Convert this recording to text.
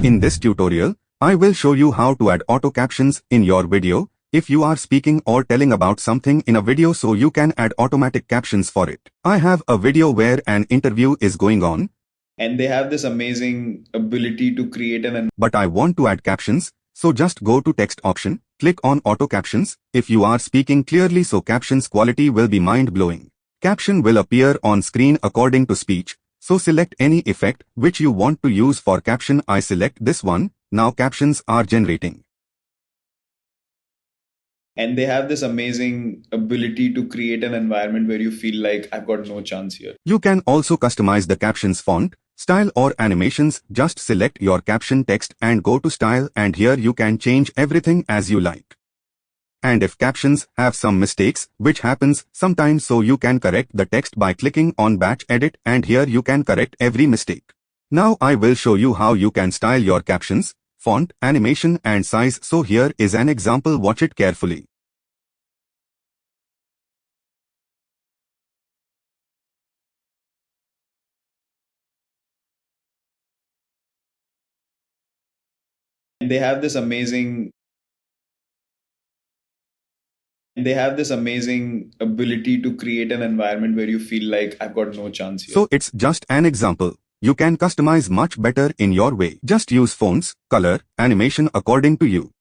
In this tutorial, I will show you how to add auto captions in your video if you are speaking or telling about something in a video so you can add automatic captions for it. I have a video where an interview is going on, and they have this amazing ability to create but I want to add captions, so just go to text option, click on auto captions if you are speaking clearly so captions quality will be mind-blowing. Caption will appear on screen according to speech, so select any effect which you want to use for caption. I select this one. Now captions are generating. and they have this amazing ability to create an environment where you feel like I've got no chance here. You can also customize the captions font, style or animations. Just select your caption text and go to style, and here you can change everything as you like. And if captions have some mistakes, which happens sometimes, so you can correct the text by clicking on batch edit, and here you can correct every mistake. Now I will show you how you can style your captions, font, animation and size. So here is an example, watch it carefully. And they have this amazing ability to create an environment where you feel like I've got no chance here. So it's just an example. You can customize much better in your way. Just use fonts, color, animation according to you.